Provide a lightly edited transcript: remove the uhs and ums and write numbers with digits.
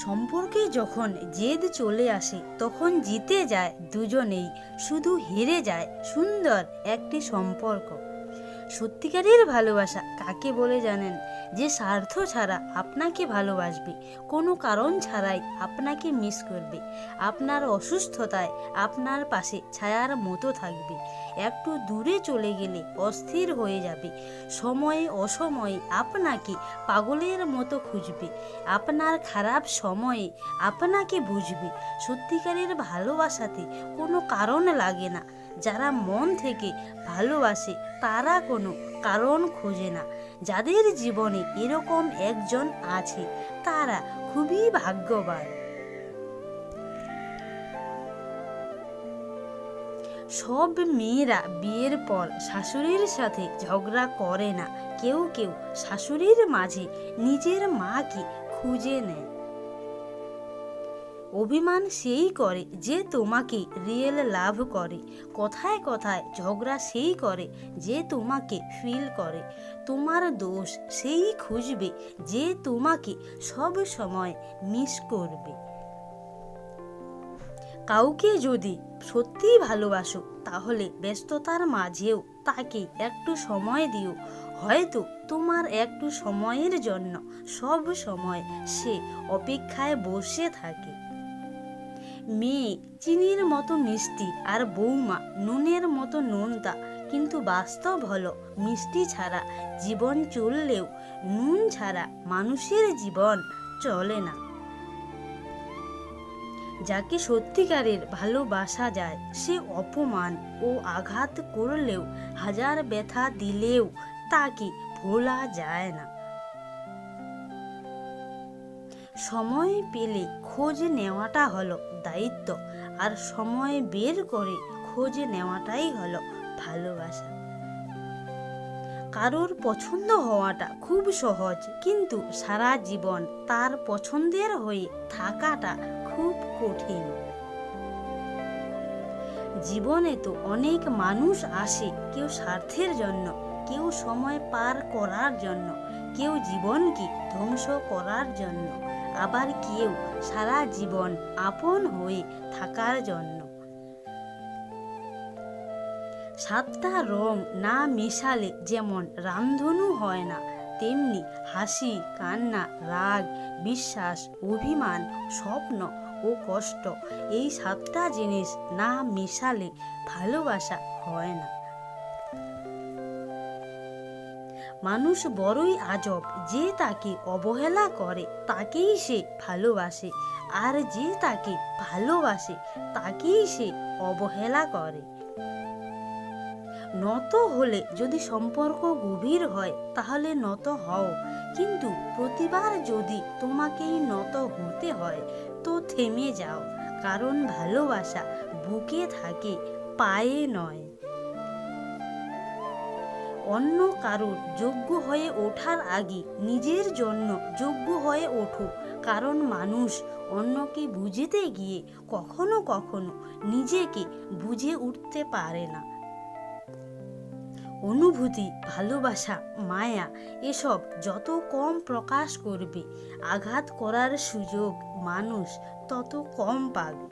সম্পর্কে যখন জেদ চলে আসে তখন জিতে যায় দুজনেই, শুধু হেরে যায় সুন্দর একটি সম্পর্ক। সত্যিকারের ভালোবাসা কাকে বলে জানেন? যে স্বার্থ ছাড়া আপনাকে ভালোবাসবে, কোনো কারণ ছাড়াই আপনাকে মিস করবে, আপনার অসুস্থতায় আপনার পাশে ছায়ার মতো থাকবে, একটু দূরে চলে গেলে অস্থির হয়ে যাবে, সময়ে অসময়ে আপনাকে পাগলের মতো খুঁজবে, আপনার খারাপ সময়ে আপনাকে বুঝবে। সত্যিকারের ভালোবাসাতে কোনো কারণ লাগে না। যারা মন থেকে ভালোবাসে তারা কোনো কারণ খোঁজে না। যাদের জীবনে এরকম একজন আছে তারা খুবই ভাগ্যবান। সব মেয়েরা বিয়ের পর শাশুড়ির সাথে ঝগড়া করে না। কেউ কেউ শাশুড়ির মাঝে নিজের মাকে খুঁজে নেয়। অভিমান সেই করে যে তোমাকে রিয়েল লাভ করে। কথায় কথায় ঝগড়া সেই করে যে তোমাকে ফিল করে। তোমার দোষ সেই খুঁজবে যে তোমাকে সব সময় মিস করবে। কাউকে যদি সত্যিই ভালোবাসো তাহলে ব্যস্ততার মাঝেও তাকে একটু সময় দিও। হয়তো তোমার একটু সময়ের জন্য সব সময় সে অপেক্ষায় বসে থাকে। মেয়ে চিনির মতো মিষ্টি আর বৌমা নুনের মতো নোনতা, কিন্তু বাস্তব হলো মিষ্টি ছাড়া জীবন চললেও নুন ছাড়া মানুষের জীবন চলে না। যাকে সত্যিকারের ভালোবাসা যায় সে অপমান ও আঘাত করলেও, হাজার ব্যথা দিলেও তাকে ভোলা যায় না। সময় পেলে খোঁজ নেওয়াটা হলো দায়িত্ব, আর সময় বের করে খোঁজ নেওয়াটাই হলো ভালোবাসা। কারোর পছন্দ হওয়াটা খুব সহজ, কিন্তু সারা জীবন তার পছন্দের হয়ে থাকাটা খুব কঠিন। জীবনে তো অনেক মানুষ আসে, কেউ স্বার্থের জন্য, কেউ সময় পার করার জন্য, কেউ জীবনকে ধ্বংস করার জন্য, আবার কেউ সারা জীবন আপন হয়ে থাকার জন্য। সাতটা রং না মেশালে যেমন রামধনু হয় না, তেমনি হাসি, কান্না, রাগ, বিশ্বাস, অভিমান, স্বপ্ন ও কষ্ট, এই সাতটা জিনিস না মেশালে ভালোবাসা হয় না। মানুষ বড়ই আজব, যে তাকে অবহেলা করে তাকেই সে ভালোবাসে, আর যে তাকে ভালোবাসে তাকেই সে অবহেলা করে। নত হলে যদি সম্পর্ক গভীর হয় তাহলে নত হও, কিন্তু প্রতিবার যদি তোমাকেই নত হতে হয় তো থেমে যাও, কারণ ভালোবাসা বুকে থাকে, পায়ে নয়। অন্য কারোর যোগ্য হয়ে ওঠার আগে নিজের জন্য যোগ্য হয়ে ওঠো, কারণ মানুষ অন্যকে বুঝতে গিয়ে কখনো কখনো নিজেকে বুঝে উঠতে পারে না। অনুভূতি, ভালোবাসা, মায়া এসব যত কম প্রকাশ করবে, আঘাত করার সুযোগ মানুষ তত কম পাবে।